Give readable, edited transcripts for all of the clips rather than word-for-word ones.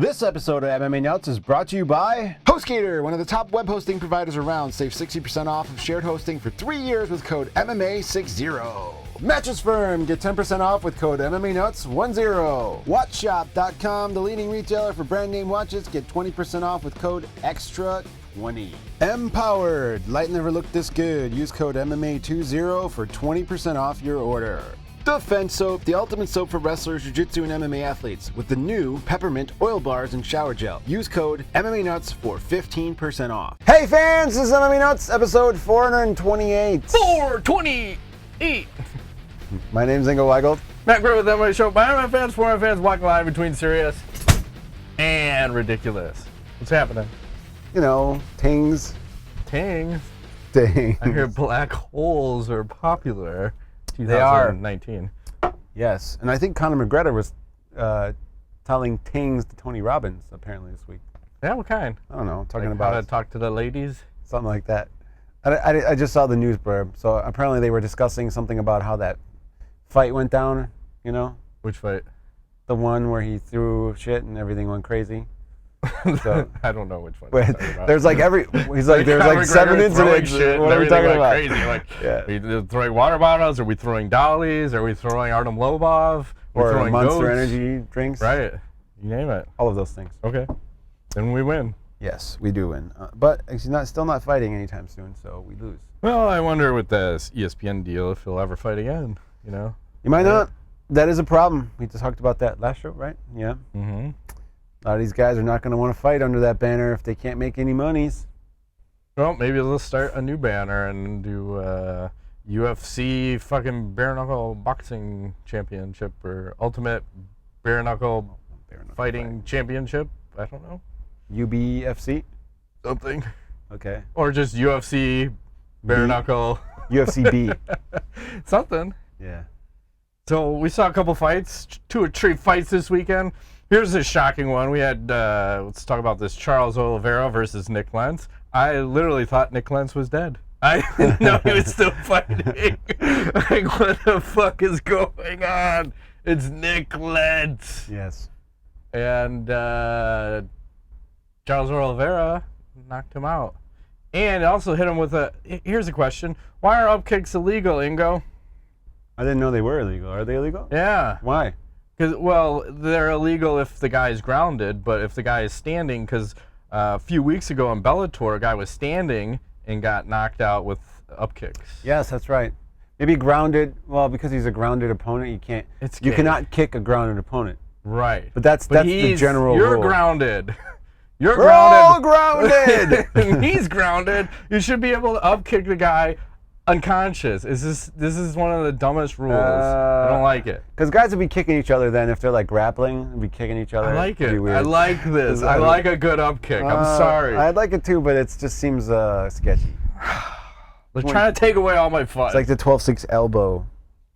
This episode of MMA Nuts is brought to you by HostGator, one of the top web hosting providers around. Save 60% off of shared hosting for 3 years with code MMA60. Mattress Firm, get 10% off with code MMANUTS10. WatchShop.com, the leading retailer for brand name watches, get 20% off with code EXTRA20. Empowered, light never looked this good. Use code MMA20 for 20% off your order. Defense Soap, the ultimate soap for wrestlers, jiu-jitsu, and MMA athletes, with the new peppermint oil bars and shower gel. Use code MMANUTS for 15% off. Hey fans, this is MMA Nuts, episode 428. 428! My name's Ingo Weigold. Matt Grimm with MMA Show. My MMA fans, for my fans, walking line between serious and ridiculous. What's happening? You know, tings. Tings? Tings. I hear black holes are popular. They are. 2019. Yes, and I think Conor McGregor was telling tings to Tony Robbins apparently this week. Yeah, what kind? I don't know, talking like about how to talk to the ladies? Something like that. I just saw the news blurb, so apparently they were discussing something about how that fight went down, you know? Which fight? The one where he threw shit and everything went crazy. So, I don't know which one. There's like he's like, there's like 7 incidents. Shit what are we talking about? Crazy. Like, yeah. Are we throwing water bottles? Are we throwing dollies? Are we throwing Artem Lobov? Or throwing Monster goats? Energy drinks? Right. You name it. All of those things. Okay. Then we win. Yes, we do win. But he's still not fighting anytime soon, so we lose. Well, I wonder with this ESPN deal if he'll ever fight again, you know? You might not. That is a problem. We just talked about that last show, right? Yeah. Mm-hmm. A lot of these guys are not going to want to fight under that banner if they can't make any monies. Well, maybe they'll start a new banner and do UFC fucking bare knuckle boxing championship or ultimate bare knuckle fighting championship. I don't know. UBFC? Something. Okay. Or just UFC bare knuckle. UFC B. Something. Yeah. So we saw a couple fights, 2 or 3 fights this weekend. Here's a shocking one. We had, let's talk about this, Charles Oliveira versus Nick Lentz. I literally thought Nick Lentz was dead. I didn't know he was still fighting. Like, what the fuck is going on? It's Nick Lentz. Yes. And Charles Oliveira knocked him out. And also hit him with here's a question. Why are up kicks illegal, Ingo? I didn't know they were illegal. Are they illegal? Yeah. Why? Because, well, they're illegal if the guy is grounded, but if the guy is standing, because a few weeks ago in Bellator, a guy was standing and got knocked out with up kicks. Yes, that's right. Maybe grounded. Well, because he's a grounded opponent, you can't. You cannot kick a grounded opponent. Right. But that's the general rule. You're grounded. You're We're all grounded. And he's grounded. You should be able to up kick the guy unconscious. This is one of the dumbest rules. I don't like it. Because guys would be kicking each other then if they're like grappling, they'd be kicking each other. I like it. Weird. I like this. I like a good up kick. I'm sorry. I'd like it too, but it just seems sketchy. They're trying to take away all my fun. It's like the 12-6 elbow.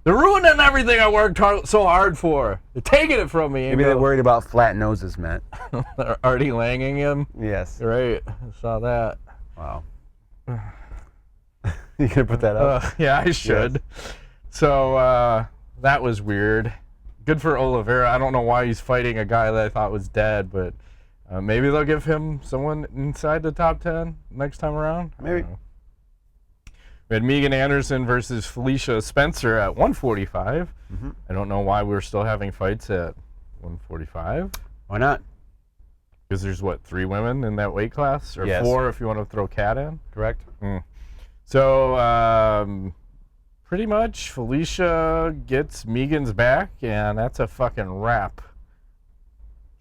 They're ruining everything I worked so hard for. They're taking it from me. Maybe they're worried about flat noses, Matt. They're already langing him? Yes. Right. I saw that. Wow. You gonna put that up? Yeah, I should. Yes. So that was weird. Good for Oliveira. I don't know why he's fighting a guy that I thought was dead, but maybe they'll give him someone inside the top 10 next time around. Maybe. We had Megan Anderson versus Felicia Spencer at 145. Mm-hmm. I don't know why we're still having fights at 145. Why not? Because there's, 3 women in that weight class? Or yes. 4 if you want to throw Kat in? Correct. So, pretty much Felicia gets Megan's back, and that's a fucking wrap.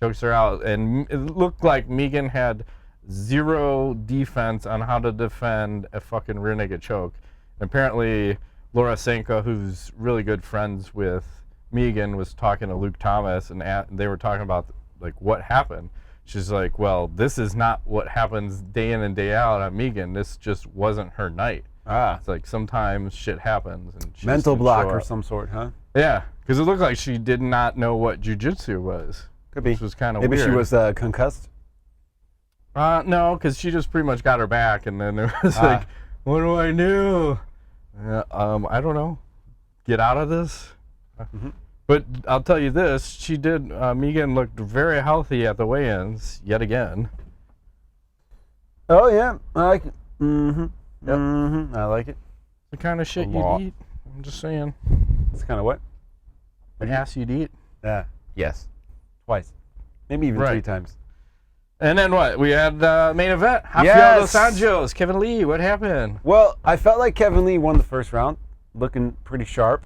Chokes her out. And it looked like Megan had 0 defense on how to defend a fucking rear naked choke. And apparently, Laura Sanko, who's really good friends with Megan, was talking to Luke Thomas, and they were talking about, like, what happened. She's like, well, this is not what happens day in and day out on Megan. This just wasn't her night. It's like sometimes shit happens. And she mental block or some sort, huh? Yeah, because it looked like she did not know what jiu-jitsu was. Could be. Which was kind of weird. Maybe she was concussed? No, because she just pretty much got her back, and then it was like, what do I do? I don't know. Get out of this? Mm-hmm. But I'll tell you this, she did, Megan looked very healthy at the weigh-ins, yet again. Oh, yeah. I like it. Yep. I like it. The kind of shit you'd eat. I'm just saying. It's kind of what? The ass you'd eat. Yes. Twice. Maybe even 3 times. And then what? We had main event. Rafael Dos Anjos, Kevin Lee. What happened? Well, I felt like Kevin Lee won the first round, looking pretty sharp.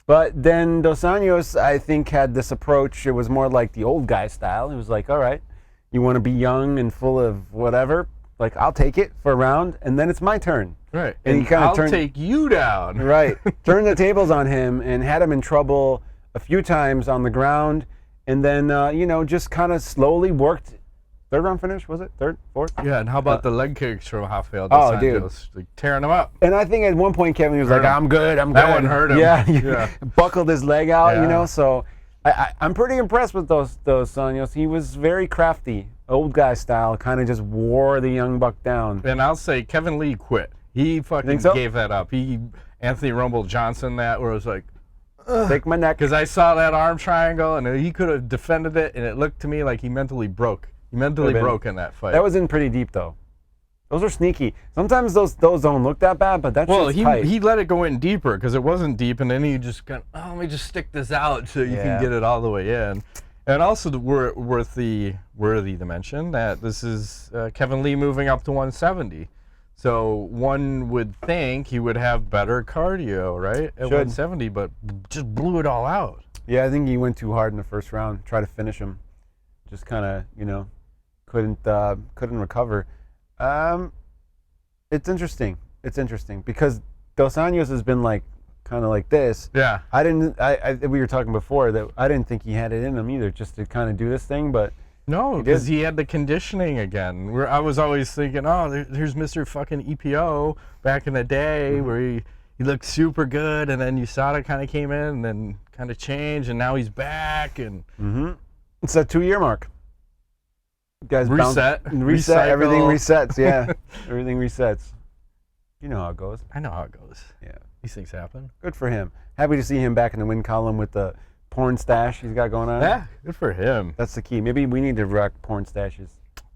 But then Dos Anjos, I think, had this approach. It was more like the old guy style. He was like, all right, you want to be young and full of whatever? Like, I'll take it for a round, and then it's my turn. Right. And he kind of I'll take you down. Right. Turned the tables on him and had him in trouble a few times on the ground. And then, just kind of slowly worked. Third round finish, was it? Third? Fourth? Yeah, and how about the leg kicks from Rafael Dos Anjos? Like, tearing them up. And I think at one point Kevin was like, I'm good. That one hurt him. Yeah. Buckled his leg out, So I'm pretty impressed with those Anjos. He was very crafty, old guy style, kind of just wore the young buck down. And I'll say Kevin Lee quit. He fucking gave that up. He Anthony Rumble Johnson that where it was like, take my neck. Because I saw that arm triangle and he could have defended it, and it looked to me like he mentally broke. He mentally broke in that fight. That was in pretty deep, though. Those are sneaky. Sometimes those don't look that bad, but that's tight. He let it go in deeper because it wasn't deep, and then he just got, let me just stick this out so you can get it all the way in. And also worthy to mention that this is Kevin Lee moving up to 170. So one would think he would have better cardio, right, at 170, but just blew it all out. Yeah, I think he went too hard in the first round, tried to finish him. Just kind of, couldn't recover. It's interesting. It's interesting because Dos Anjos has been kind of like this. Yeah. We were talking before that I didn't think he had it in him either, just to kind of do this thing, but no, because he had the conditioning again. I was always thinking, here's Mr. fucking EPO back in the day where he looked super good, and then USADA kind of came in and then kind of changed, and now he's back and. It's that 2-year mark. Guys reset. Everything resets, yeah. Everything resets. You know how it goes. I know how it goes. Yeah. These things happen. Good for him. Happy to see him back in the win column with the porn stash he's got going on. Yeah, good for him. That's the key. Maybe we need to rock porn stashes.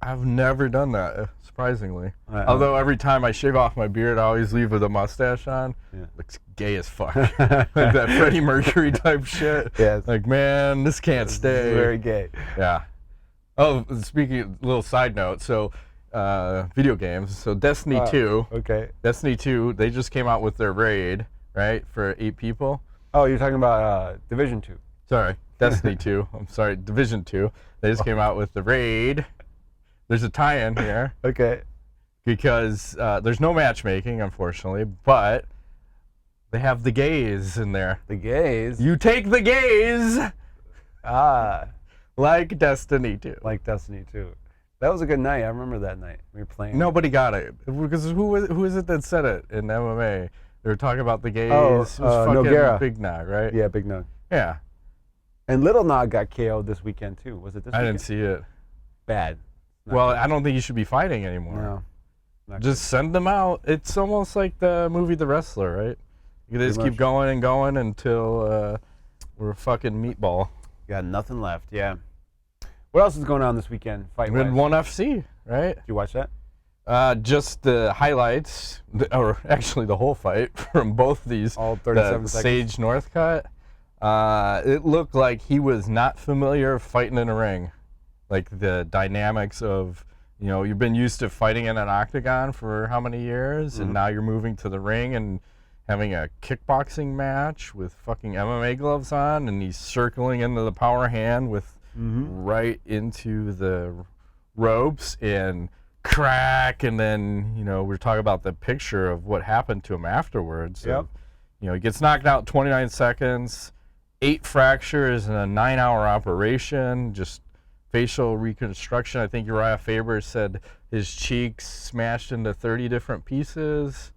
I've never done that, surprisingly. Although every time I shave off my beard, I always leave with a mustache on. Yeah. Looks gay as fuck. Like that Freddie Mercury type shit. Yeah. Like, man, this can't stay. Very gay. Yeah. Oh, speaking, little side note. So, video games. So, Destiny 2. Okay. Destiny 2, they just came out with their raid, right, for 8 people. Oh, you're talking about Division 2. Sorry, Destiny 2. I'm sorry, Division 2. They just came out with the raid. There's a tie-in here. Okay. Because there's no matchmaking, unfortunately, but they have the gays in there. The gays? You take the gays! Like Destiny 2. Like Destiny 2. That was a good night. I remember that night. We were playing. Nobody got it. Because who is it that said it in MMA? They were talking about the gays. Oh, it was fucking Nogueira. Big Nog, right? Yeah, Big Nog. Yeah. And Little Nog got KO'd this weekend, too. Was it this weekend? I didn't see it. Bad. Well, I don't think you should be fighting anymore. No. Just send them out. It's almost like the movie The Wrestler, right? You just keep going and going until we're a fucking meatball. Got nothing left, yeah. What else is going on this weekend, fight-wise? We had ONE FC, right? Did you watch that? Just the highlights, or actually the whole fight from both these. All 37 seconds. Sage Northcutt. It looked like he was not familiar fighting in a ring. Like the dynamics of, you've been used to fighting in an octagon for how many years, and now you're moving to the ring and having a kickboxing match with fucking MMA gloves on, and he's circling into the power hand with right into the ropes and crack, and then, we're talking about the picture of what happened to him afterwards. Yep. He gets knocked out 29 seconds, 8 fractures in a 9-hour operation, just facial reconstruction. I think Uriah Faber said his cheeks smashed into 30 different pieces.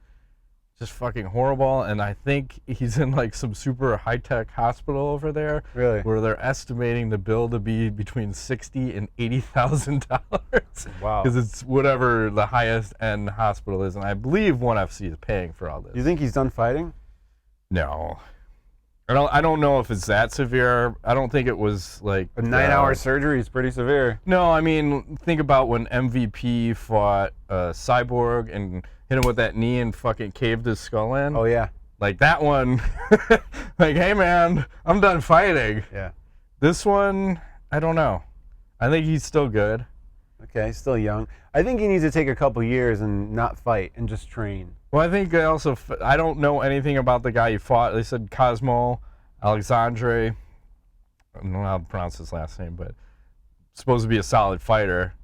Just fucking horrible. And I think he's in like some super high-tech hospital over there. Really? Where they're estimating the bill to be between $60,000 and $80,000. Wow. Because it's whatever the highest end hospital is. And I believe ONE FC is paying for all this. You think he's done fighting? No. I don't know if it's that severe. I don't think it was like A 9-hour surgery is pretty severe. No, I mean, think about when MVP fought Cyborg and hit him with that knee and fucking caved his skull in. Oh yeah. Like that one, like, hey man, I'm done fighting. Yeah. This one, I don't know. I think he's still good. Okay, still young. I think he needs to take a couple years and not fight and just train. Well, I think I don't know anything about the guy he fought. They said Cosmo Alexandre. I don't know how to pronounce his last name, but supposed to be a solid fighter.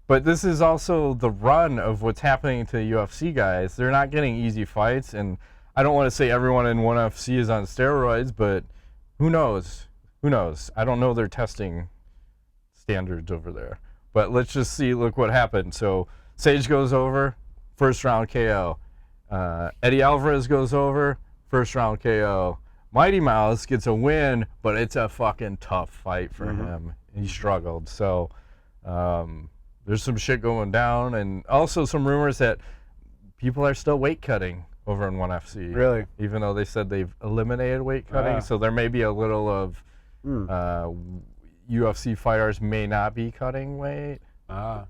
But this is also the run of what's happening to the UFC guys. They're not getting easy fights, and I don't want to say everyone in ONE UFC is on steroids, but who knows? Who knows? I don't know their testing standards over there. But let's just see, look what happened. So Sage goes over, first round KO. Eddie Alvarez goes over, first round KO. Mighty Mouse gets a win, but it's a fucking tough fight for him. He struggled. So there's some shit going down, and also some rumors that people are still weight cutting over in ONE FC. Really? Even though they said they've eliminated weight cutting, so there may be a little of UFC fighters may not be cutting weight, but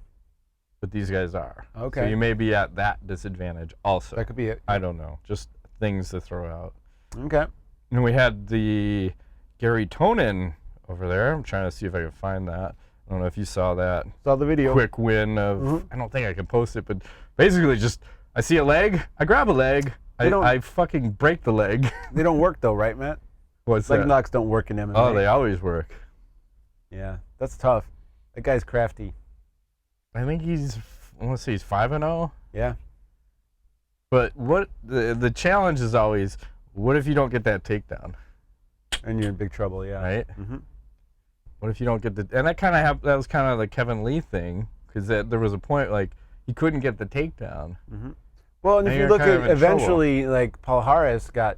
these guys are. Okay. So you may be at that disadvantage also. That could be it. I don't know. Just things to throw out. Okay. And we had the Gary Tonnon over there. I'm trying to see if I can find that. I don't know if you saw that. Saw the video. Quick win of, I don't think I can post it, but basically just, I see a leg, I grab a leg, I fucking break the leg. They don't work though, right, Matt? What's Leg that? knocks don't work in MMA. Oh, they always work. Yeah, that's tough. That guy's crafty. I think he's, I want to say he's 5-0. Yeah. But what the challenge is always, what if you don't get that takedown? And you're in big trouble, yeah. Right? What if you don't get the, and that was kind of the Kevin Lee thing, because there was a point like he couldn't get the takedown. Well, and Now if you you're look kind at of in eventually, like Paul Harris got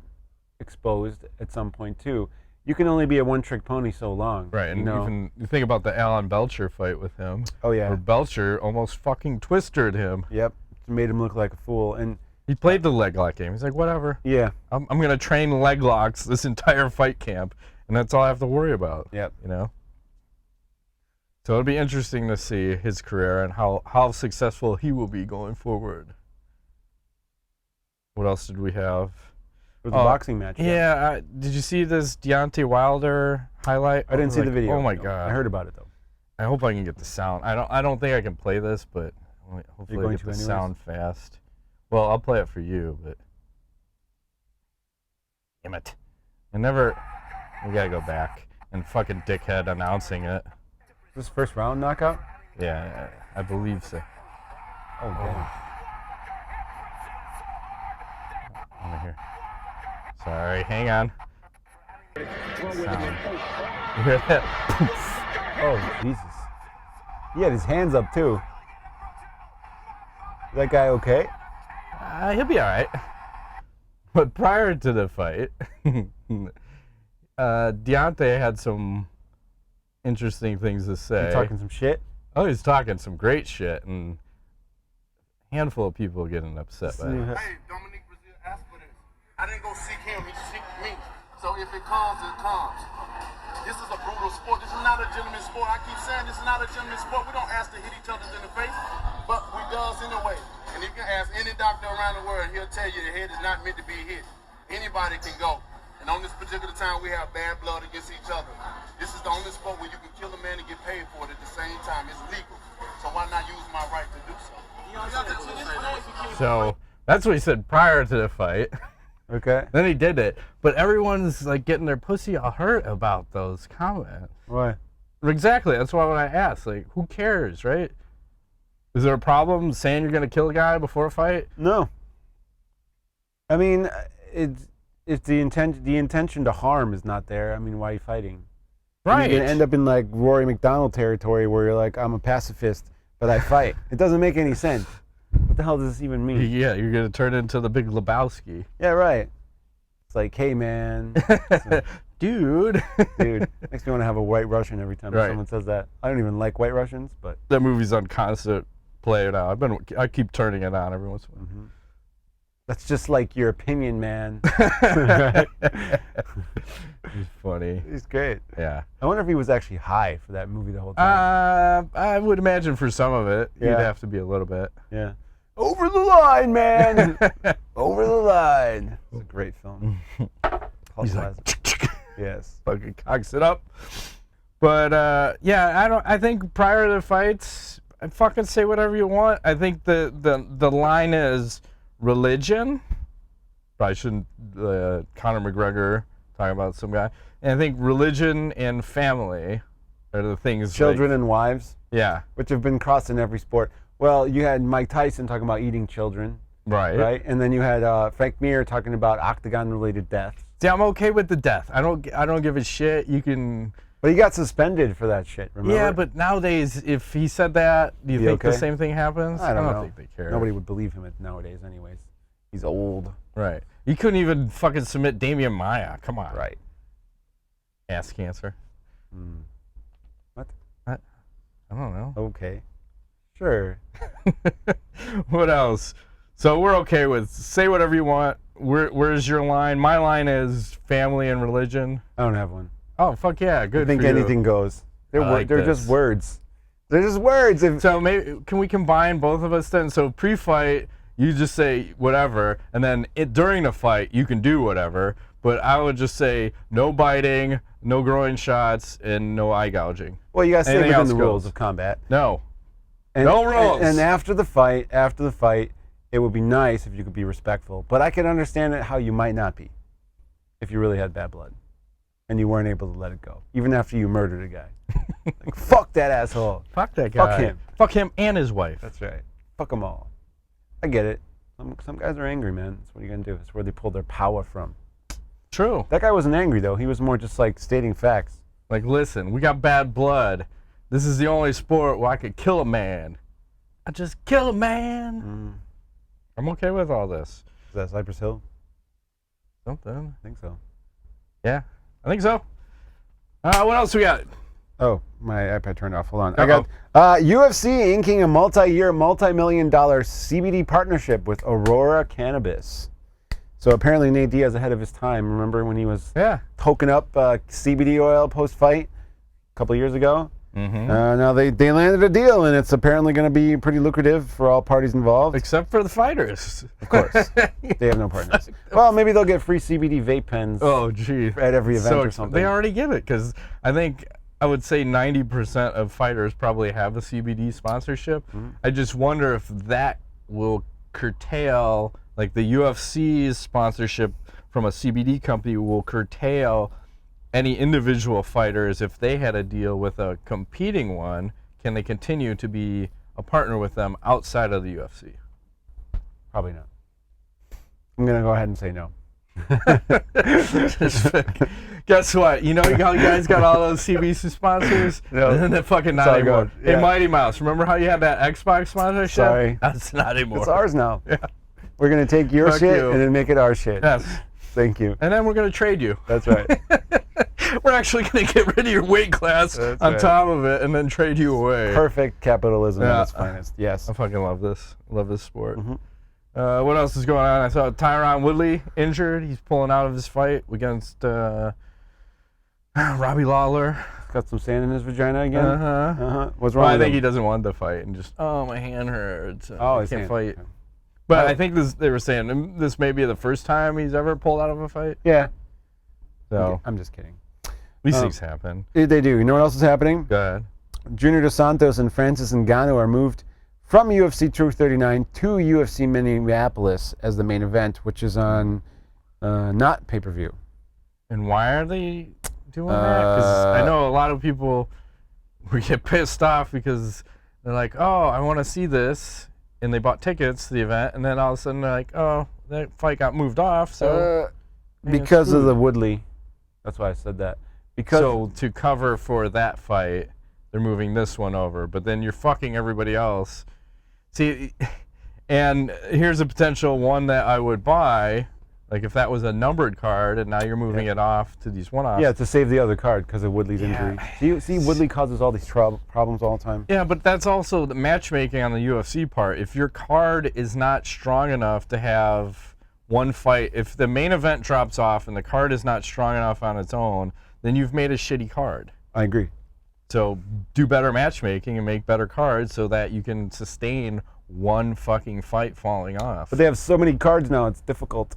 exposed at some point too. You can only be a one-trick pony so long. Right, and you know? even you think about the Alan Belcher fight with him. Oh yeah. Where Belcher almost fucking twisted him. Yep. Made him look like a fool, and he played the leg lock game. He's like, whatever. yeah. I'm gonna train leg locks this entire fight camp, and that's all I have to worry about. Yep. You know. So it'll be interesting to see his career and how successful he will be going forward. What else did we have? It was a boxing match. Yeah. Did you see this Deontay Wilder highlight? I didn't see the video. Oh my No, god. I heard about it though. I hope I can get the sound. I don't think I can play this, but hopefully I get the sound fast. Well, I'll play it for you, but damn it. We gotta go back and fucking dickhead announcing it. This first round knockout? Yeah, I believe so. Oh damn. Over here. Sorry, hang on. Sound. You hear that? Oh Jesus. He had his hands up too. Is that guy okay? He'll be all right. But prior to the fight, Deontay had some interesting things to say. You talking some shit? Oh, he's talking some great shit, and a handful of people getting upset by it. Hey, Dominique Brazil asked for this. I didn't go seek him, he seeked me. So if it comes, it comes. This is a brutal sport. This is not a gentleman's sport. I keep saying this is not a gentleman's sport. We don't ask to hit each other in the face, but we does anyway. And you can ask any doctor around the world, he'll tell you the head is not meant to be hit. Anybody can go. And on this particular time, we have bad blood against each other. This is the only sport where you can kill a man and get paid for it at the same time. It's legal. So why not use my right to do so? So that's what he said prior to the fight. Okay. Then he did it. But everyone's like getting their pussy all hurt about those comments. Why? Exactly. That's why when I asked, like, who cares, right? Is there a problem saying you're going to kill a guy before a fight? No. I mean, if the intention to harm is not there, I mean, why are you fighting? Right. You're gonna end up in like Rory McDonald territory where you're like, I'm a pacifist, but I fight. It doesn't make any sense. What the hell does this even mean? Yeah, you're going to turn into the big Lebowski. Yeah, right. It's like, hey, man. Dude. Dude, makes me want to have a White Russian every time someone says that. I don't even like White Russians, but That movie's on constant play now. I keep turning it on every once in a while. That's just like your opinion, man. He's funny. He's great. Yeah. I wonder if he was actually high for that movie the whole time. I would imagine for some of it, Yeah. you'd have to be a little bit. Yeah. Over the line, man. Over the line. It's a great film. He's like, yes. fucking cocks it up. But yeah, I think prior to the fights, fucking say whatever you want. I think the line is religion. Probably shouldn't Conor McGregor talking about some guy. And I think religion and family are the things. Children like, and wives, yeah, which have been crossed in every sport. Well, you had Mike Tyson talking about eating children, right? And then you had Frank Mir talking about octagon-related deaths. See, I'm okay with the death. I don't give a shit. You can. But he got suspended for that shit, remember? Yeah, but nowadays, if he said that, do you think the same thing happens? I don't know. think they care. Nobody would believe him nowadays anyways. He's old. Right. You couldn't even fucking submit Damian Maya. Come on. Right. Ass cancer. What? I don't know. Okay. Sure. What else? So we're okay with say whatever you want. Where's your line? My line is family and religion. I don't have one. Oh, fuck yeah. Good I think for you. anything goes. They're this. just words. They're just words. So maybe can we combine both of us then? So pre-fight, you just say whatever, and then during the fight, you can do whatever. But I would just say no biting, no groin shots, and no eye gouging. Well, you got to stay Anything within else the goes. rules of combat. No. And, no rules. And after the fight, it would be nice if you could be respectful. But I can understand it how you might not be, if you really had bad blood, and you weren't able to let it go, even after you murdered a guy. Like, fuck that asshole. Fuck that guy. Fuck him. Fuck him and his wife. That's right. Fuck them all. I get it. Some guys are angry, man. That's what you're gonna do. It's where they pull their power from. True. That guy wasn't angry though. He was more just like stating facts. Like, listen, we got bad blood. This is the only sport where I could kill a man. I just kill a man. I'm okay with all this. Is that Cypress Hill? Something. I think so. Yeah, I think so. What else we got? Oh, my iPad turned off. Hold on. Uh-oh. I got UFC inking a multi-year, multi-million-dollar CBD partnership with Aurora Cannabis. So apparently Nate Diaz ahead of his time. Remember when he was toking up CBD oil post-fight a couple years ago? Now they landed a deal, and it's apparently going to be pretty lucrative for all parties involved. Except for the fighters. Of course. They have no partners. Well, maybe they'll get free CBD vape pens Oh, gee. at every event or something. They already get it, because I think I would say 90% of fighters probably have a CBD sponsorship. I just wonder if that will curtail, like the UFC's sponsorship from a CBD company will curtail any individual fighters. If they had a deal with a competing one, can they continue to be a partner with them outside of the UFC? Probably not. I'm going to go ahead and say no. Guess what? You know how you guys got all those CBC sponsors? No. And then they're fucking not all anymore. good. Yeah. Hey, Mighty Mouse, remember how you had that Xbox sponsorship? Sorry. That's not anymore. It's ours now. Yeah. We're going to take your Fuck shit you. and then make it our shit. Yes. Thank you. And then we're going to trade you. That's right. We're actually going to get rid of your weight class That's on right. top of it and then trade you away. Perfect capitalism Yeah. at its finest. Yes. I fucking love this. Love this sport. What else is going on? I saw Tyron Woodley injured. He's pulling out of his fight against Robbie Lawler. Got some sand in his vagina again? What's wrong Well, I with think him? he doesn't want to fight and just, my hand hurts. Oh, I his can't hand. fight. Okay. But I think they were saying this may be the first time he's ever pulled out of a fight. Yeah. So I'm just kidding. these things happen. They do. You know what else is happening? Go ahead. Junior Dos Santos and Francis Ngannou are moved from UFC 239 to UFC Minneapolis as the main event, which is on not pay-per-view. And why are they doing that? Because I know a lot of people we get pissed off because they're like, oh, I want to see this. And they bought tickets to the event. And then all of a sudden they're like, oh, that fight got moved off. So Because of the Woodley. That's why I said that. Because so to cover for that fight, they're moving this one over. But then you're fucking everybody else. See, and here's a potential one that I would buy. Like if that was a numbered card and now you're moving it off to these one-offs. yeah, to save the other card because of Woodley's injury. See, Woodley causes all these problems all the time. Yeah, but that's also the matchmaking on the UFC part. If your card is not strong enough to have one fight. If the main event drops off and the card is not strong enough on its own, then you've made a shitty card. I agree. So do better matchmaking and make better cards so that you can sustain one fucking fight falling off. But they have so many cards now, it's difficult.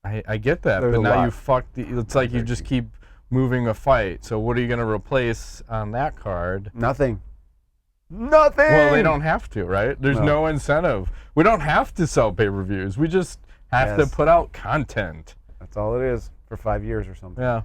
I get that, There's but a now lot. you fucked. It's like you just keep moving a fight. So what are you going to replace on that card? Nothing. Well, they don't have to, right? There's No. no incentive. We don't have to sell pay-per-views. We just have to Yes. put out content. That's all it is for 5 years or something. Yeah.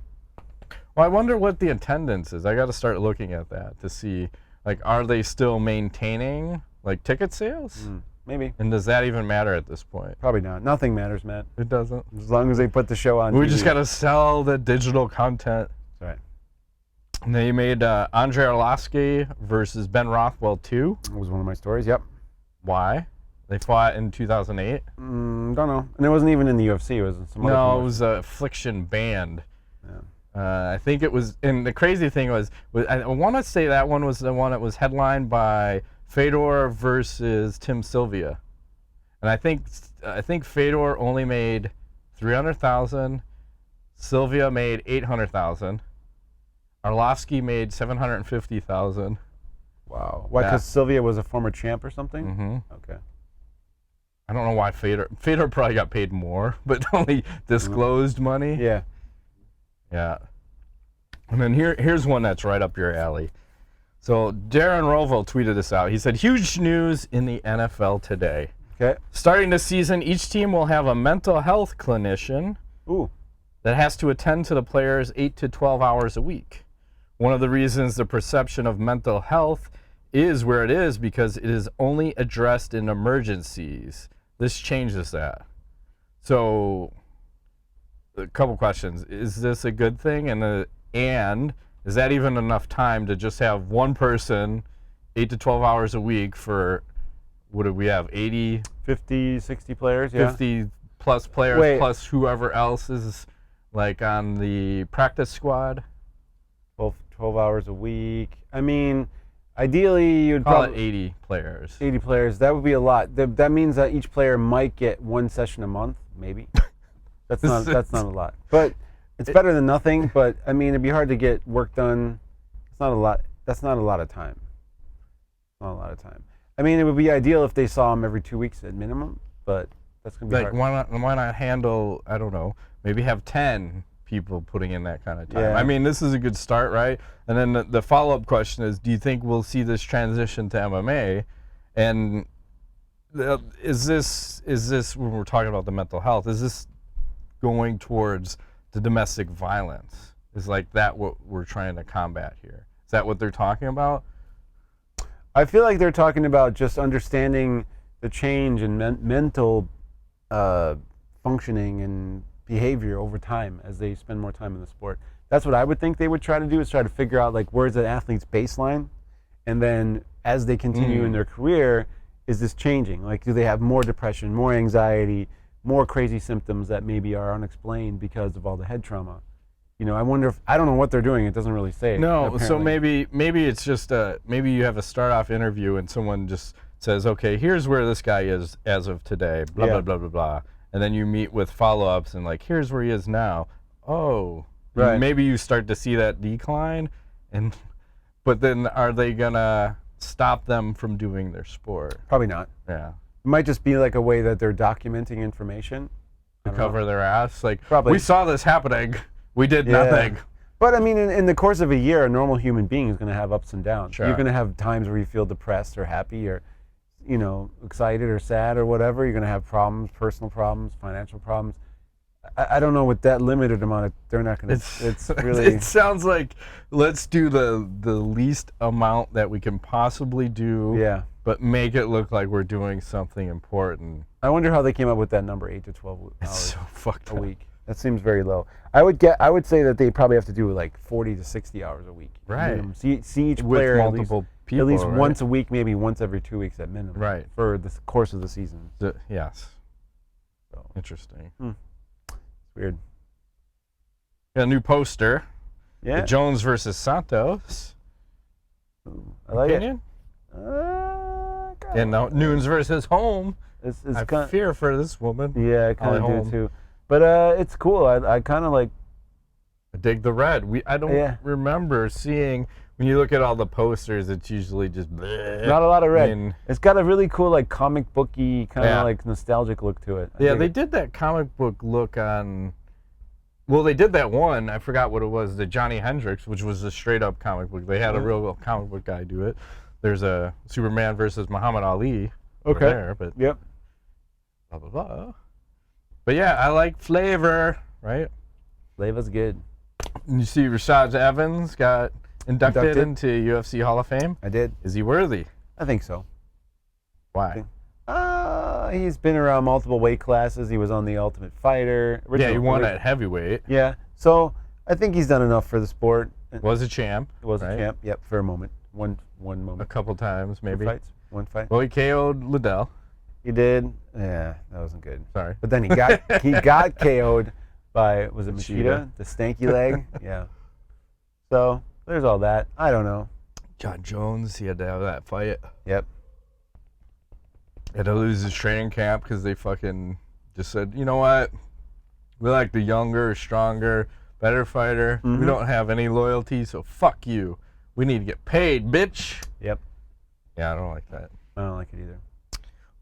Well, I wonder what the attendance is. I got to start looking at that to see, like, are they still maintaining, like, ticket sales? Maybe. And does that even matter at this point? Probably not. Nothing matters, Matt. It doesn't. As long as they put the show on We TV. just got to sell the digital content. That's right. And they made Andrei Arlovski versus Ben Rothwell 2. That was one of my stories. Yep. Why? They fought in 2008. Don't know. And it wasn't even in the UFC. It was in some other No, it promotion. was a Affliction band. Yeah. I think it was, and the crazy thing was I want to say that one was the one that was headlined by Fedor versus Tim Sylvia, and I think Fedor only made 300,000, Sylvia made 800,000, Arlovski made 750,000. Wow. Why? Yeah. Because Sylvia was a former champ or something? Mm-hmm. Okay. I don't know why Fedor probably got paid more, but only disclosed money. Yeah. Yeah. And then here's one that's right up your alley. So Darren Rothwell tweeted this out. He said, huge news in the NFL today. Okay. Starting this season, each team will have a mental health clinician Ooh. that has to attend to the players 8 to 12 hours a week. One of the reasons the perception of mental health is where it is because it is only addressed in emergencies. This changes that. So a couple questions. Is this a good thing? And is that even enough time to just have one person 8 to 12 hours a week for, what do we have, 80, 50, 60 players? Yeah. 50 plus players Wait. plus whoever else is like on the practice squad? 12 hours a week. I mean, ideally, you'd Call it probably 80 players. 80 players. That would be a lot. That means that each player might get one session a month, maybe. That's not a lot. But it's better than nothing. But I mean, it'd be hard to get work done. It's not a lot. That's not a lot of time. Not a lot of time. I mean, it would be ideal if they saw him every 2 weeks at minimum. But that's gonna be Like, hard. why not handle, I don't know, maybe have 10 people putting in that kind of time. Yeah. I mean, this is a good start, right? And then the follow-up question is, do you think we'll see this transition to MMA? And is this when we're talking about the mental health, is this going towards the domestic violence? Is like that what we're trying to combat here? Is that what they're talking about? I feel like they're talking about just understanding the change in mental functioning and behavior over time as they spend more time in the sport. That's what I would think they would try to do, is try to figure out like where's an athlete's baseline, and then as they continue in their career, is this changing? Like, do they have more depression, more anxiety, more crazy symptoms that maybe are unexplained because of all the head trauma? You know, I wonder if, I don't know what they're doing. It doesn't really say. No, so apparently. maybe it's just maybe you have a start off interview and someone just says, okay, here's where this guy is as of today, blah, Yeah. blah, blah, blah, blah. And then you meet with follow-ups and like, here's where he is now. Oh, Right. Maybe you start to see that decline, but then are they gonna stop them from doing their sport? Probably not. Yeah, It might just be like a way that they're documenting information. to cover their ass. Like, Probably. we saw this happening. We did Yeah. nothing. But I mean, in the course of a year, a normal human being is going to have ups and downs. Sure. You're going to have times where you feel depressed or happy or, you know, excited or sad or whatever. You're going to have problems, personal problems, financial problems. I don't know, with that limited amount of, they're not going to. It's really. It sounds like let's do the least amount that we can possibly do. Yeah. But make it look like we're doing something important. I wonder how they came up with that number, 8 to 12 hours It's so fucked a up. week. That seems very low. I would say that they probably have to do like 40 to 60 hours a week. Right. Minimum. See each With player multiple people, at least right? once a week, maybe once every 2 weeks at minimum. Right. For the course of the season. Yes. So Interesting. it's weird. Got a new poster. Yeah. The Jones versus Santos. I like Opinion? it. And now Nunes versus Home. It's fear for this woman. Yeah, I kind of do too. But it's cool. I kind of like. I dig the red. I don't remember seeing, when you look at all the posters, it's usually just bleh. Not a lot of red. It's got a really cool like comic booky kind of like nostalgic look to it. They did that comic book look on. Well, they did that one. I forgot what it was. The Johnny Hendricks, which was a straight up comic book. They had a real comic book guy do it. There's a Superman versus Muhammad Ali. Okay. There, but yep. Blah blah blah. But yeah, I like Flavor. Right. Flavor's good. And you see Rashad Evans got inducted into UFC Hall of Fame? I did. Is he worthy? I think so. Why? He's been around multiple weight classes. He was on The Ultimate Fighter. He won at heavyweight. Yeah. So I think he's done enough for the sport. Was a champ. Was a champ. Yep, for a moment. One moment. A couple times, maybe. One fight. Well, he KO'd Liddell. He did. Yeah, that wasn't good. Sorry. But then he got KO'd by, was it Machida? The stanky leg? Yeah. So there's all that. I don't know. John Jones, he had to have that fight. Yep. Had to lose his training camp because they fucking just said, you know what? We like the younger, stronger, better fighter. Mm-hmm. We don't have any loyalty, so fuck you. We need to get paid, bitch. Yep. Yeah, I don't like that. I don't like it either.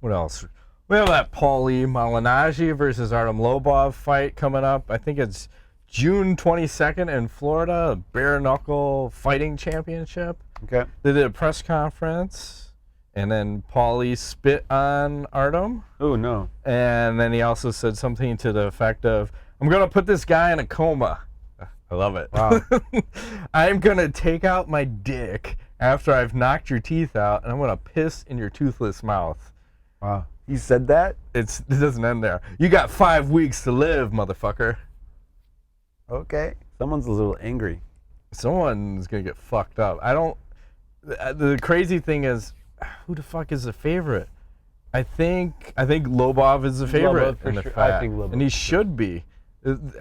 What else? We have that Paulie Malinaggi versus Artem Lobov fight coming up. I think it's June 22nd in Florida, bare knuckle fighting championship. Okay. They did a press conference, and then Paulie spit on Artem. Oh, no. And then he also said something to the effect of, I'm going to put this guy in a coma. I love it. Wow. I'm going to take out my dick after I've knocked your teeth out, and I'm going to piss in your toothless mouth. Wow. He said that? It doesn't end there. You got 5 weeks to live, motherfucker. Okay. Someone's a little angry. Someone's going to get fucked up. The crazy thing is, who the fuck is the favorite? I think Lobov is the favorite in the fight. I think Lobov. And he should be.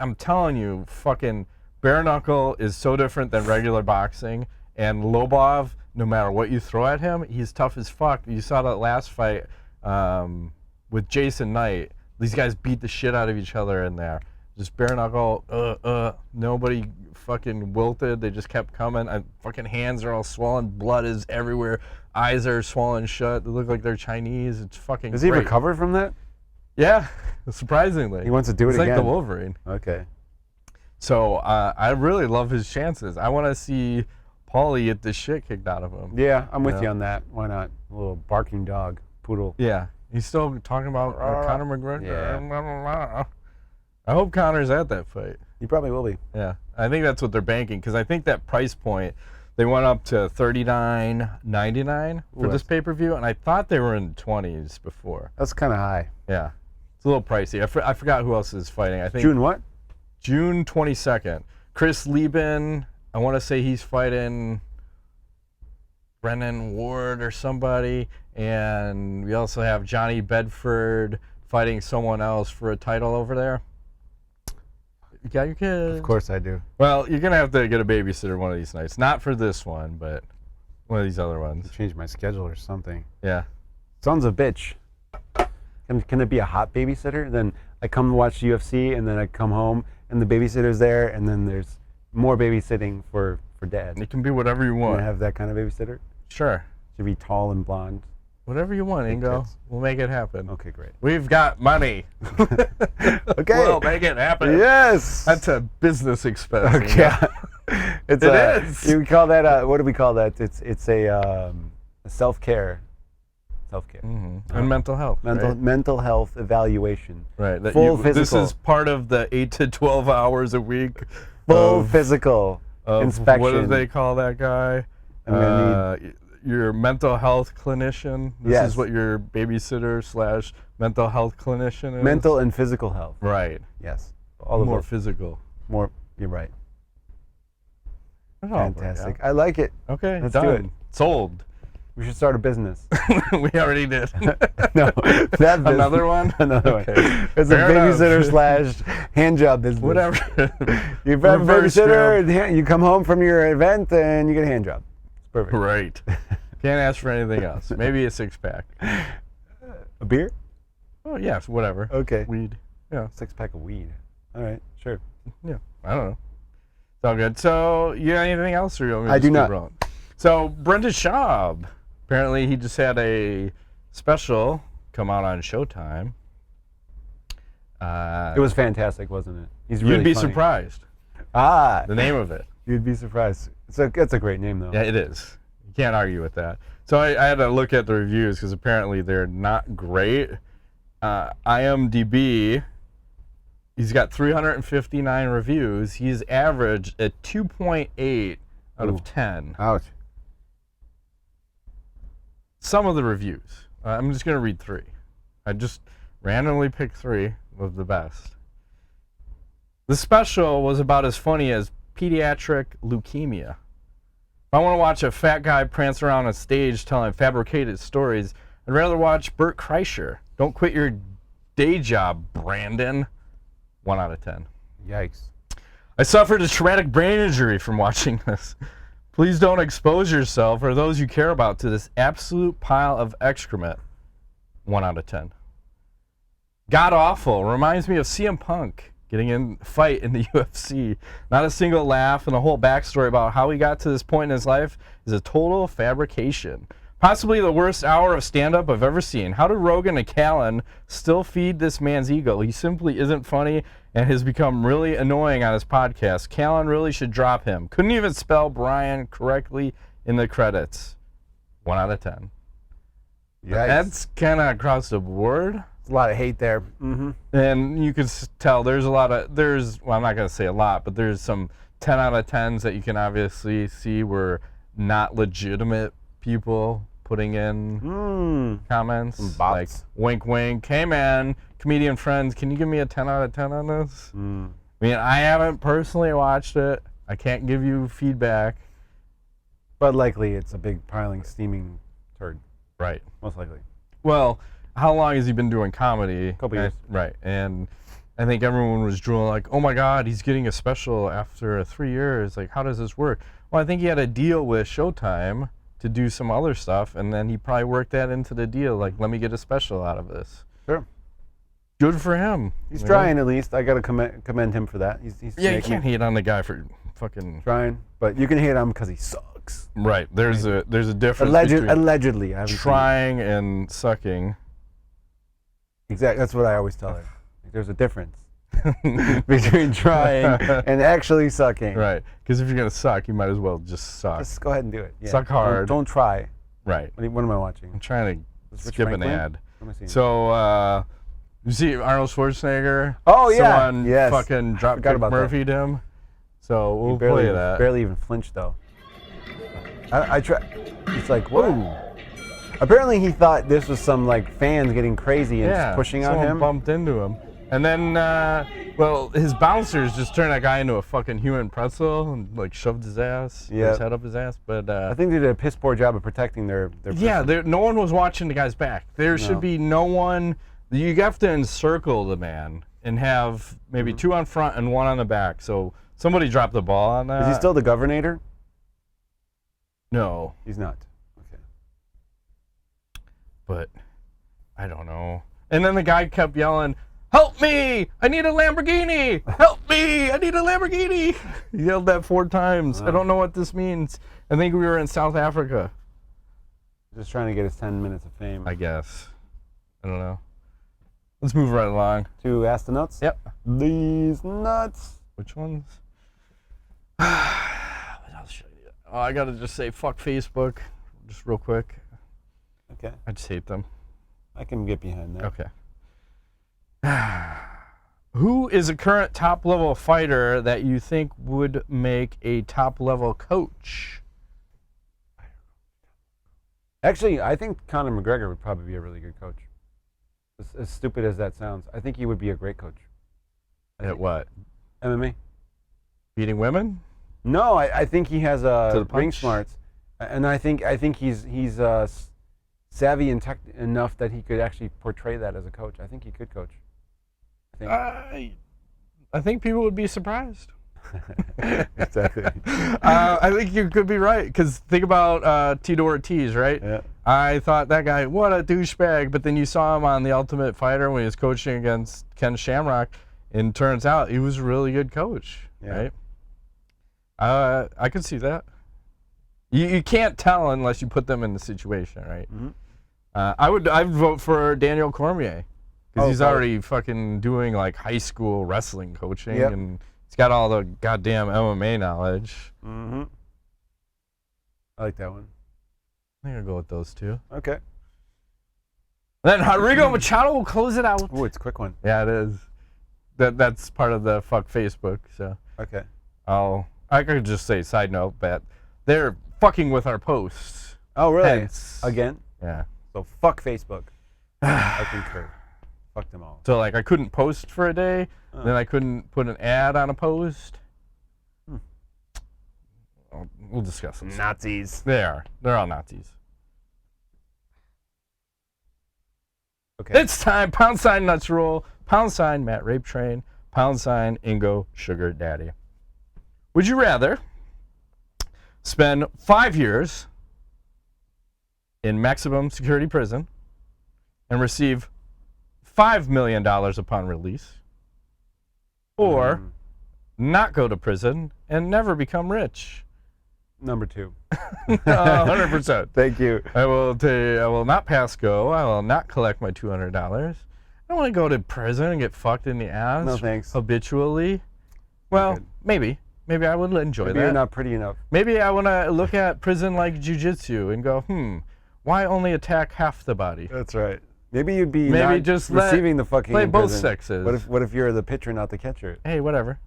I'm telling you, fucking bare knuckle is so different than regular boxing. And Lobov, no matter what you throw at him, he's tough as fuck. You saw that last fight with Jason Knight. These guys beat the shit out of each other in there. Just bare knuckle, nobody fucking wilted. They just kept coming. Fucking hands are all swollen. Blood is everywhere. Eyes are swollen shut. They look like they're Chinese. It's fucking Does he recover from that? Yeah, surprisingly. He wants to do it again. It's like the Wolverine. Okay. So I really love his chances. I want to see Paulie get the shit kicked out of him. Yeah, I'm with you on that. Why not? A little barking dog, poodle. Yeah. He's still talking about Conor McGregor. Yeah. I hope Conor's at that fight. He probably will be. Yeah. I think that's what they're banking, because I think that price point, they went up to $39.99 for this pay-per-view, and I thought they were in the 20s before. That's kind of high. Yeah. It's a little pricey. I forgot who else is fighting. I think June what? June 22nd. Chris Lieben, I want to say he's fighting Brennan Ward or somebody, and we also have Johnny Bedford fighting someone else for a title over there. You got your kids? Of course I do. Well, you're going to have to get a babysitter one of these nights. Not for this one, but one of these other ones. Change my schedule or something. Yeah. Son's a bitch. Can it be a hot babysitter? Then I come to watch UFC, and then I come home, and the babysitter's there, and then there's more babysitting for dad. It can be whatever you want. Can I have that kind of babysitter? Sure. Should be tall and blonde. Whatever you want, Ingo. We'll make it happen. Okay, great. We've got money. Okay. We'll make it happen. Yes. That's a business expense. Okay. It is. You call that what do we call that? It's a self-care. Self-care. Mm-hmm. And mental health. Mental health evaluation. Right. Full physical. This is part of the 8 to 12 hours a week. Full physical inspection. What do they call that guy? I'm gonna need your mental health clinician. This is what your babysitter / mental health clinician is. Mental and physical health. Right. Yes. More physical. More. You're right. Fantastic. I like it. Okay. Let's done. do it. Sold. We should start a business. We already did. No, that business. Another one? Another Okay. one. It's Fair a babysitter / hand job business. Whatever. You have a babysitter, you come home from your event, and you get a hand job. It's perfect. Right. Can't ask for anything else. Maybe a 6-pack. A beer? Oh, yeah, whatever. Okay. Weed. Yeah. 6-pack of weed. All right, sure. Yeah, I don't know. It's all good. So, you got anything else? Or you want me to I do just not. keep rolling? So, Brendan Schaub, apparently he just had a special come out on Showtime. It was fantastic, wasn't it? He's really You'd be funny. surprised. Ah, The name of it. you'd be surprised. It's a great name, though. Yeah, it is. You can't argue with that. So I had to look at the reviews because apparently they're not great. IMDb, he's got 359 reviews. He's averaged a 2.8 out of 10. Ouch. Some of the reviews. I'm just going to read 3. I just randomly picked 3 of the best. The special was about as funny as pediatric leukemia. If I want to watch a fat guy prance around on stage telling fabricated stories, I'd rather watch Bert Kreischer. Don't quit your day job, Brandon. 1 out of 10. Yikes. I suffered a traumatic brain injury from watching this. Please don't expose yourself or those you care about to this absolute pile of excrement. 1 out of 10. God awful. Reminds me of CM Punk getting in a fight in the UFC. Not a single laugh, and the whole backstory about how he got to this point in his life is a total fabrication. Possibly the worst hour of stand-up I've ever seen. How do Rogan and Callen still feed this man's ego? He simply isn't funny and has become really annoying on his podcast. Callen really should drop him. Couldn't even spell Brian correctly in the credits. 1 out of 10. Yikes. That's kind of across the board. There's a lot of hate there. Mm-hmm. And you can tell there's a lot of, well, I'm not going to say a lot, but there's some 10 out of 10s that you can obviously see were not legitimate people putting in comments. Some bots. Like, wink, wink. Hey, man, comedian friends, can you give me a 10 out of 10 on this? I mean, I haven't personally watched it. I can't give you feedback. But likely it's a big piling, steaming turd. Right. Most likely. Well, how long has he been doing comedy? A couple years. Right. And I think everyone was drooling like, oh my God, he's getting a special after 3 years. Like, how does this work? Well, I think he had a deal with Showtime to do some other stuff, and then he probably worked that into the deal. Like, let me get a special out of this. Sure. Good for him. He's trying at least. I got to commend him for that. He's yeah, you can't hate on the guy for fucking trying, but you can hate on him because he sucks. Right. There's a difference between allegedly. I trying and sucking. Exactly. That's what I always tell her. There's a difference between trying and actually sucking. Right. Because if you're gonna suck, you might as well just suck. Just go ahead and do it. Yeah. Suck hard. Don't try. Right. What am I watching? I'm trying to skip an ad. What am I seeing? So, you see Arnold Schwarzenegger? Oh, yeah. Someone Yes. fucking dropkicked Murphy'd him. So we'll play that. Barely even flinched though. I try. It's like whoa. Apparently he thought this was some like fans getting crazy and just pushing on him. Bumped into him. And then, well, his bouncers just turned that guy into a fucking human pretzel and like shoved his ass, his head up his ass. But I think they did a piss poor job of protecting their yeah, no one was watching the guy's back. There should be no one. You have to encircle the man and have maybe 2 on front and 1 on the back. So somebody dropped the ball on that. Is he still the governor? No. He's not. Okay. But I don't know. And then the guy kept yelling, "Help me! I need a Lamborghini! Help me! I need a Lamborghini!" He yelled that 4 times. I don't know what this means. I think we were in South Africa. Just trying to get his 10 minutes of fame. I guess. I don't know. Let's move right along. To Ask the Nuts? Yep. These nuts. Which ones? What else should I do? Oh, I gotta just say fuck Facebook, just real quick. Okay. I just hate them. I can get behind that. Okay. Who is a current top-level fighter that you think would make a top-level coach? Actually, I think Conor McGregor would probably be a really good coach. As stupid as that sounds, I think he would be a great coach. At what? MMA. Beating women? No, I think he has ring punch? smarts, and I think he's savvy and tech enough that he could actually portray that as a coach. I think he could coach. I think people would be surprised. Exactly. I think you could be right, because think about Tito Ortiz, right? Yeah. I thought that guy, what a douchebag, but then you saw him on The Ultimate Fighter when he was coaching against Ken Shamrock, and turns out he was a really good coach, right? I could see that. You can't tell unless you put them in the situation, right? Mm-hmm. I'd vote for Daniel Cormier, because he's probably. already fucking doing like high school wrestling coaching, Yep. and he's got all the goddamn MMA knowledge. Mm-hmm. I like that one. I think I'll go with those two. Okay. Then Rodrigo Machado will close it out. Oh, it's a quick one. Yeah, it is. That's part of the fuck Facebook. So Okay. I could just say side note that they're fucking with our posts. Oh, really? Hence, Again? yeah. So fuck Facebook. I concur. Fuck them all. So like I couldn't post for a day, then I couldn't put an ad on a post. We'll discuss this. Nazis. They're all Nazis. Okay. It's time. Pound sign nuts roll. Pound sign Matt Rape Train. Pound sign Ingo Sugar Daddy. Would you rather spend 5 years in maximum security prison and receive $5 million upon release, or not go to prison and never become rich? Number 2. 100%. Thank you. I will not pass go. I will not collect my $200. I don't want to go to prison and get fucked in the ass. No thanks. Habitually. Well, good. maybe I would enjoy Maybe that. you're not pretty enough. Maybe I want to look at prison like jiu-jitsu and go, why only attack half the body? That's right. Maybe you'd be Maybe not just receiving the fucking play in both prison. sexes. What if you're the pitcher, not the catcher? Hey, whatever.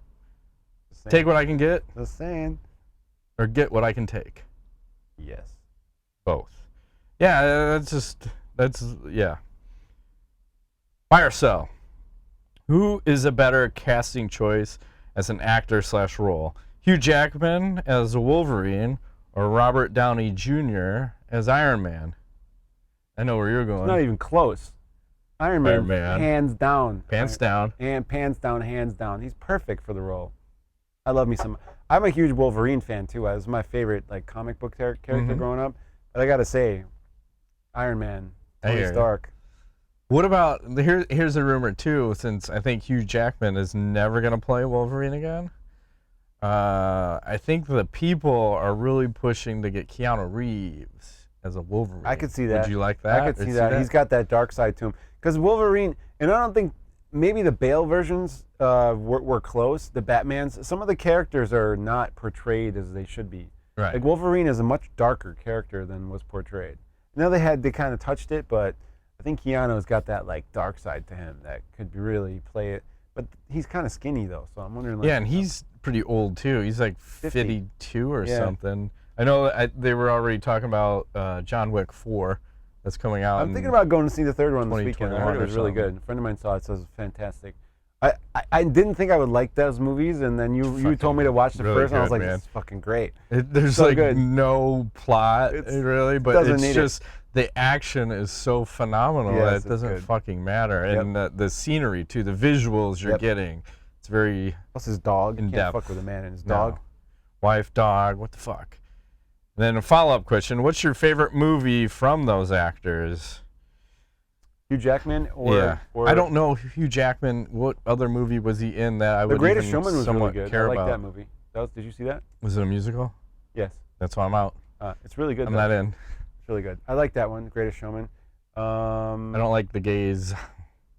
Just saying. Take what I can get, Just saying. or get what I can take. Yes. Both. Yeah, yeah. Buy or sell. Who is a better casting choice as an actor / role? Hugh Jackman as Wolverine or Robert Downey Jr. as Iron Man? I know where you're going. It's not even close. Iron Man, hands down. Pants down. And pants down, hands down. He's perfect for the role. I love me some. I'm a huge Wolverine fan too. It was my favorite like comic book character growing up. But I gotta say, Iron Man, Tony Stark. What about here's a rumor too, since I think Hugh Jackman is never gonna play Wolverine again. I think the people are really pushing to get Keanu Reeves as a Wolverine. I could see that. Would you like that? I could see that. He's got that dark side to him. Because Wolverine, and I don't think maybe the Bale versions were close. The Batmans, some of the characters are not portrayed as they should be. Right. Like Wolverine is a much darker character than was portrayed. I know they kind of touched it, but I think Keanu's got that like dark side to him that could really play it. But he's kind of skinny though, so I'm wondering. Like, yeah, and he's pretty old too. He's like 52 or something. I know they were already talking about John Wick 4 that's coming out. I'm thinking about going to see the third one this weekend. I heard it was really good. A friend of mine saw it, says it's fantastic. I didn't think I would like those movies, and then you told me to watch the first, and I was like, this is fucking great. There's so like good. No plot really, but it's just the action is so phenomenal that it doesn't fucking matter, and the scenery too, the visuals you're getting, it's very. Plus his dog. You can't fuck with a man and his dog. Wife, dog, what the fuck? And then a follow-up question: what's your favorite movie from those actors? Hugh Jackman or I don't know Hugh Jackman. What other movie was he in that I would The Greatest even Showman was somewhat really good. care I like about? that movie. Did you see that? Was it a musical? Yes. That's why I'm out. It's really good. I'm not in. It's really good. I like that one, Greatest Showman. I don't like the gays.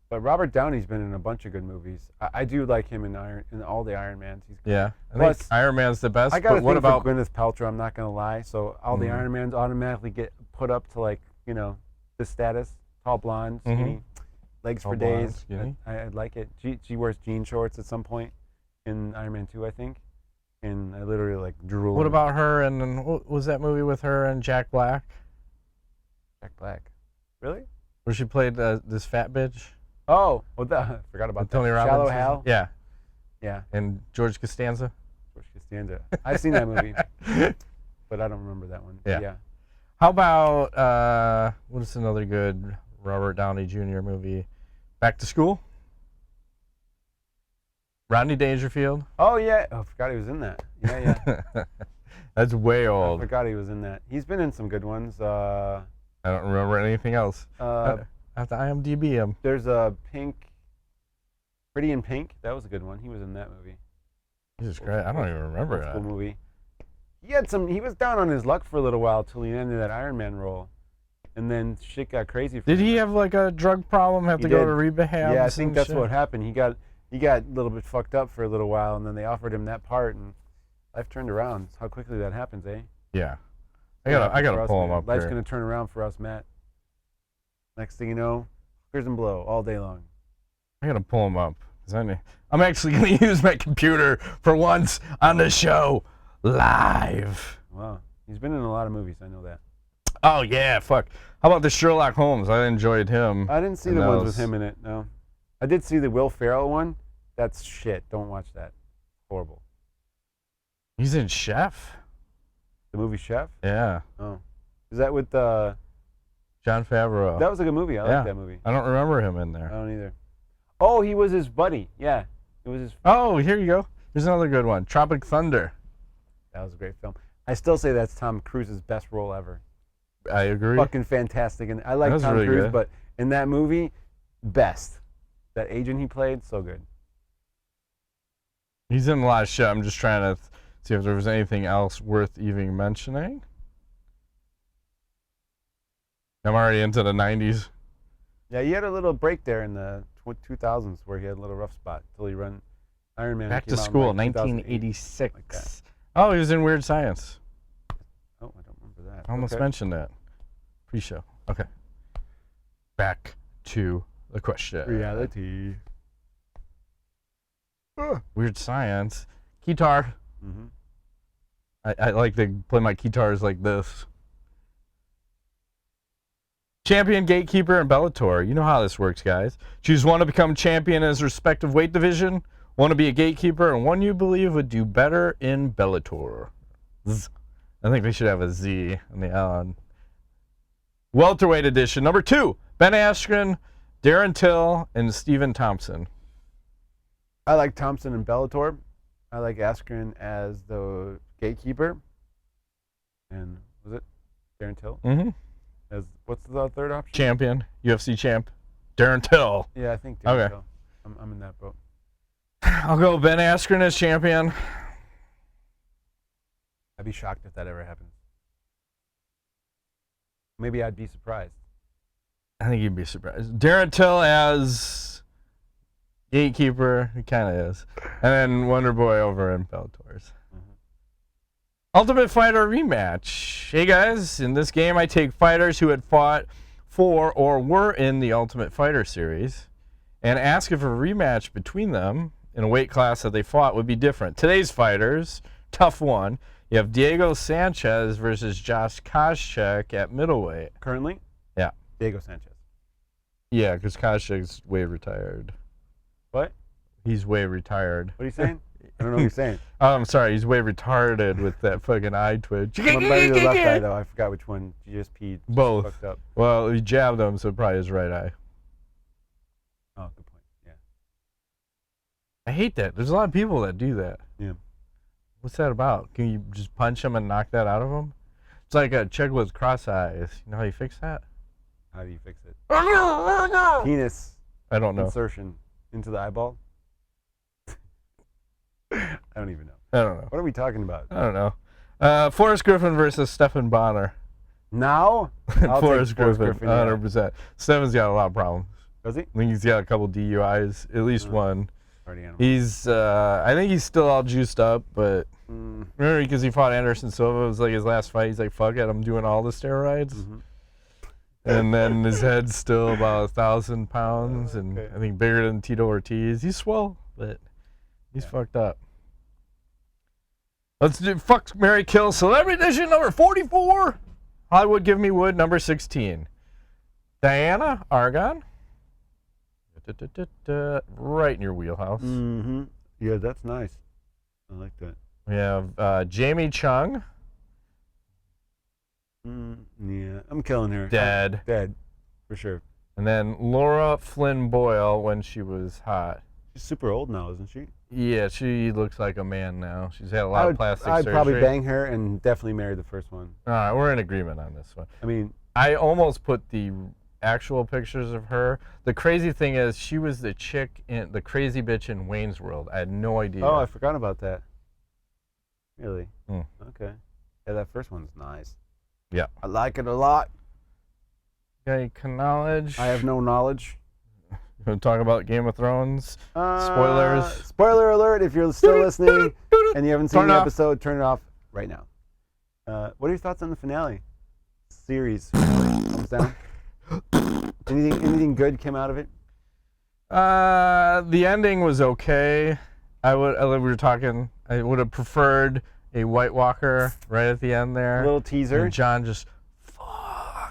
But Robert Downey's been in a bunch of good movies. I do like him in all the Iron Mans. He's good. Yeah, I think Iron Man's the best. I got a what thing about for Gwyneth Paltrow? I'm not gonna lie. So all the Iron Mans automatically get put up to like this status: tall, blonde, skinny, legs Tall, for blonde, days. skinny. I like it. She wears jean shorts at some point in Iron Man 2, I think, and I literally like drool. What about her and what was that movie with her and Jack Black? Jack Black? Really? Where she played this fat bitch? Oh, I forgot about that. Tony Robbins. Shallow Hal? Yeah. Yeah. And George Costanza? George Costanza. I've seen that movie, but I don't remember that one. Yeah. Yeah. How about, what is another good Robert Downey Jr. movie? Back to School? Rodney Dangerfield. Oh, yeah. Oh, I forgot he was in that. Yeah. That's way I old. forgot he was in that. He's been in some good ones. I don't remember anything else. I have to IMDb him. There's a Pretty in Pink. That was a good one. He was in that movie. Jesus Christ, I don't even remember that. Cool movie. He was down on his luck for a little while till he ended that Iron Man role. And then shit got crazy for him. Did he have like a drug problem, have to go to rehab? Yeah, I think that's what happened. He got a little bit fucked up for a little while, and then they offered him that part, and life turned around. How quickly that happens, eh? Yeah. I gotta pull him up Life's here. gonna turn around for us, Matt. Next thing you know, hookers and blow all day long. I gotta pull him up. I'm actually gonna use my computer for once on the show live. Wow. He's been in a lot of movies, I know that. Oh yeah, fuck. How about the Sherlock Holmes? I enjoyed him. I didn't see the ones with him in it, no. I did see the Will Ferrell one. That's shit. Don't watch that. Horrible. He's in Chef. The movie Chef? Yeah. Oh. Is that with Jon Favreau? That was a good movie. I like that movie. I don't remember him in I there. don't either. Oh, he was his buddy. Yeah. It was his. Oh, here you go. Here's another good one. Tropic Thunder. That was a great film. I still say that's Tom Cruise's best role ever. I agree. Fucking fantastic. And I like Tom really Cruise, good. but in that movie, best. That agent he played, so good. He's in a lot of shit. I'm just trying to see if there was anything else worth even mentioning. I'm already into the 90s. Yeah, he had a little break there in the 2000s where he had a little rough spot until he ran Iron Man. Back came to out in, School, like, 1986. like that. Oh, he was in Weird Science. Oh, I don't remember that. I almost mentioned that. Pre-show. Okay. Back to the question. Reality. Weird Science. Guitar. Mm-hmm. I like to play my guitars like this. Champion, gatekeeper, and Bellator. You know how this works, guys. Choose one to become champion in his respective weight division, one to be a gatekeeper, and one you believe would do better in Bellator. Z. I think they should have a Z on the on. Welterweight edition. Number 2, Ben Askren, Darren Till, and Stephen Thompson. I like Thompson and Bellator. I like Askren as the gatekeeper. And was it Darren Till? Mm-hmm. As what's the third option? Champion, UFC champ, Darren Till. Yeah, I think Darren Okay. Till. I'm in that boat. I'll go Ben Askren as champion. I'd be shocked if that ever happens. Maybe I'd be surprised. I think you'd be surprised. Darren Till as gatekeeper, he kind of is. And then Wonder Boy over in Bellator's. Ultimate Fighter rematch. Hey guys, in this game I take fighters who had fought for or were in the Ultimate Fighter series and ask if a rematch between them in a weight class that they fought would be different. Today's fighters, tough one. You have Diego Sanchez versus Josh Koscheck at middleweight. Currently? Yeah. Diego Sanchez. Yeah, because Koscheck's way retired. What? He's way retired. What are you saying? I don't know what you're saying. Oh, I'm sorry. He's way retarded with that fucking eye twitch. My buddy, the left eye, though. I forgot which one. You just peed. Both. Fucked up. Well, he jabbed him, so probably his right eye. Oh, good point. Yeah. I hate that. There's a lot of people that do that. Yeah. What's that about? Can you just punch him and knock that out of him? It's like a chick with cross eyes. You know how you fix that? How do you fix it? I Penis don't know. insertion into the eyeball? I don't even know. I don't know. What are we talking about? I don't know. Forrest Griffin versus Stephan Bonner. Now? I'll Forrest take Forrest Griffin, yeah. 100%. Stephan's got a lot of problems. Does he? I think he's got a couple DUIs, at least one. Party animal. He's, I think he's still all juiced up, but remember because he fought Anderson Silva, it was like his last fight. He's like, fuck it, I'm doing all the steroids. Mm-hmm. And then his head's still about 1,000 pounds, and I think bigger than Tito Ortiz. He's swell, but he's fucked up. Let's do Fuck, Marry, Kill Celebrity Edition number 44. Hollywood Give Me Wood number 16. Diana Argon. Right in your wheelhouse. Mm-hmm. Yeah, that's nice. I like that. We have Jamie Chung. Yeah, I'm killing her. Dead. Dead, for sure. And then Laura Flynn Boyle when she was hot. She's super old now, isn't she? Yeah, she looks like a man now. She's had a lot of plastic surgery. I'd probably bang her and definitely marry the first one. All right, we're in agreement on this one. I mean, I almost put the actual pictures of her. The crazy thing is, she was the chick in the crazy bitch in Wayne's World. I had no idea. oh, I forgot about that. Really? Hmm. Okay. Yeah, that first one's nice. Yeah. I like it a lot. Okay, knowledge. I have no knowledge. You want to talk about Game of Thrones? Spoilers. Spoiler alert, if you're still listening and you haven't seen Turn the it off. episode, turn it off right now. What are your thoughts on the finale? Series. Thumbs down. Anything good came out of it? The ending was okay. We were talking, I would have preferred a White Walker right at the end there. A little teaser. And John just,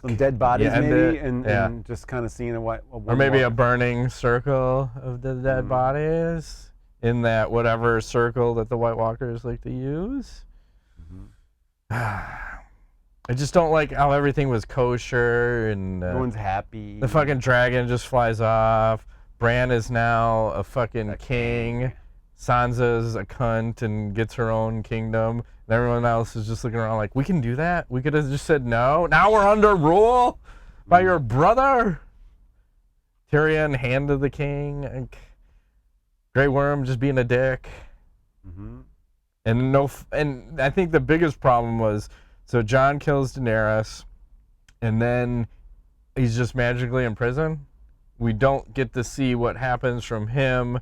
Some dead bodies Yeah, maybe, yeah. and just kind of seeing a white. or maybe a burning circle of the dead bodies in that whatever circle that the White Walkers like to use. I just don't like how everything was kosher and Everyone's happy. the fucking dragon just flies off. Bran is now a fucking king. Sansa's a cunt and gets her own kingdom. And everyone else is just looking around like, we can do that? We could have just said no. Now we're under rule by your brother. Tyrion, hand of the king. Like, Grey Worm just being a dick. And I think the biggest problem was, so Jon kills Daenerys, and then he's just magically in prison. We don't get to see what happens from him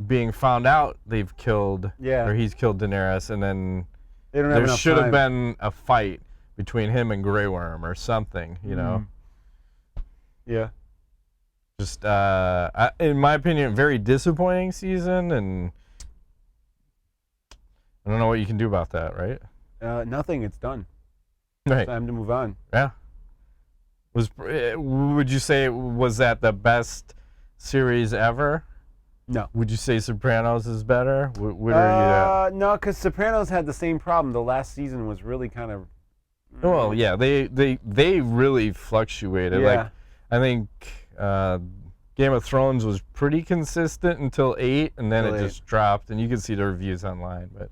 being found out they've killed, or he's killed Daenerys, and then They don't have there enough should have time. been a fight between him and Grey Worm or something, you know? Yeah. Just, in my opinion, very disappointing season, and I don't know what you can do about that, right? Nothing. It's done. Right. Time to move on. Yeah. Would you say was that the best series ever? No. Would you say Sopranos is better? Where are you No, because Sopranos had the same problem. The last season was really kind of. at? Well, yeah, they really fluctuated. Yeah. Like, I think Game of Thrones was pretty consistent until 8, and then Until it 8. just dropped. And you can see the reviews online, but.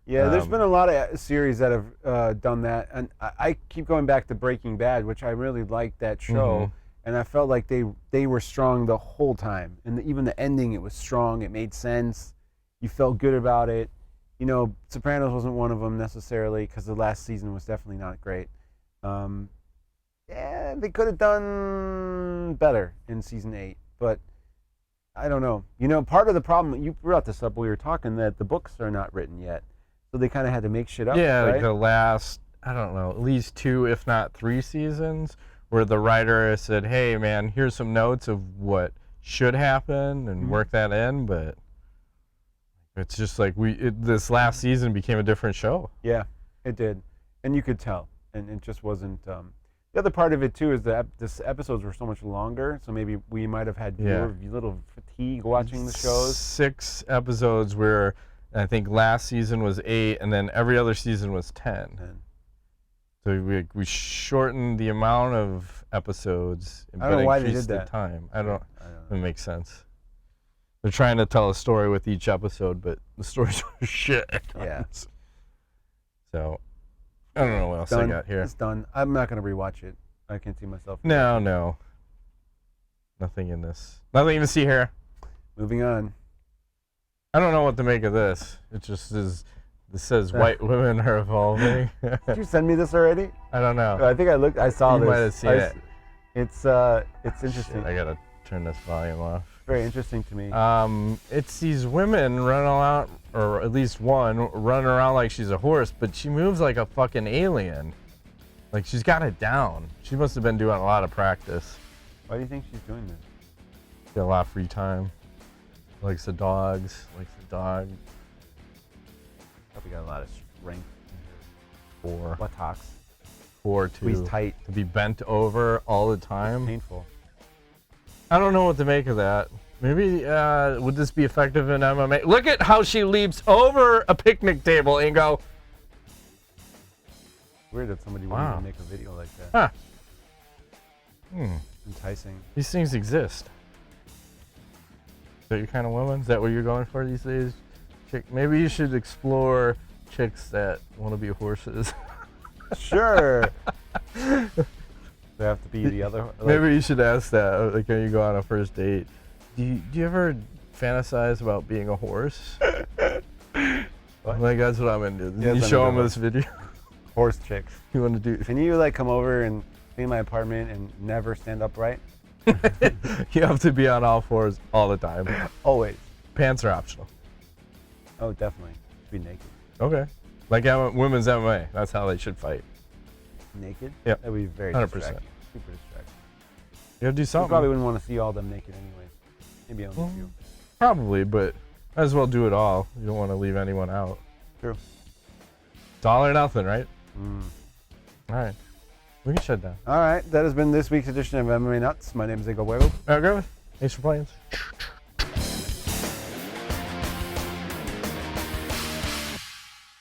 Yeah, there's been a lot of series that have done that, and I keep going back to Breaking Bad, which I really liked that show, and I felt like they were strong the whole time, and even the ending, it was strong, it made sense, you felt good about it. You know, Sopranos wasn't one of them necessarily, because the last season was definitely not great. Yeah, they could have done better in season 8, but I don't know. You know, part of the problem, you brought this up when we were talking, that the books are not written yet. So they kind of had to make shit up, Yeah, right? like the last, I don't know, at least 2, if not 3 seasons, where the writer said, hey, man, here's some notes of what should happen and work that in, but it's just like this last season became a different show. Yeah, it did. And you could tell. And it just wasn't... the other part of it, too, is that the episodes were so much longer, so maybe we might have had little fatigue watching the shows. 6 episodes where... I think last season was 8, and then every other season was 10. So we shortened the amount of episodes, I don't know why they increased did the that. time. I don't know. It makes sense. They're trying to tell a story with each episode, but the stories are shit at times. So, I don't know what else I got here. It's done. I'm not going to rewatch it. I can't see myself. No. Nothing in this. Nothing to see here. Moving on. I don't know what to make of this. It just is. This says white women are evolving. Did you send me this already? I don't know. I think I saw You this. might have seen it. It's interesting. Shit, I gotta turn this volume off. Very interesting to me. It's these women running around, or at least one running around like she's a horse, but she moves like a fucking alien. Like she's got it down. She must have been doing a lot of practice. Why do you think she's doing this? Got a lot of free time. Likes the dogs. Probably got a lot of strength. 4. Buttocks. 4 to Squeeze tight. to be bent over all the time. Painful. I don't know what to make of that. Maybe would this be effective in MMA? Look at how she leaps over a picnic table and go. Weird that somebody would even make a video like that. Huh. Enticing. These things exist. that your kind of woman? Is that what you're going for these days? Maybe you should explore chicks that want to be horses. Sure. They have to be the other. Like, Maybe you should ask that. Like, when you go on a first date, do you ever fantasize about being a horse? What? Like, that's what I'm into. Yes, You I'm show into them this video. horse chicks. You want to do? Can you like come over and clean my apartment and never stand upright? You have to be on all fours all the time. Always. Pants are optional. Oh, definitely. Be naked. Okay. Like women's MMA. That's how they should fight. Naked? Yep. That would be very 100%. distracting. Super distracting. You gotta do You something. probably wouldn't want to see all them naked anyways. Maybe only a few. Probably, but might as well do it all. You don't want to leave anyone out. True. It's all or nothing, right? Mm. All right. We can shut down. All right. That has been this week's edition of MMA Nuts. My name is Igor Huevo. All right, go. Thanks for playing.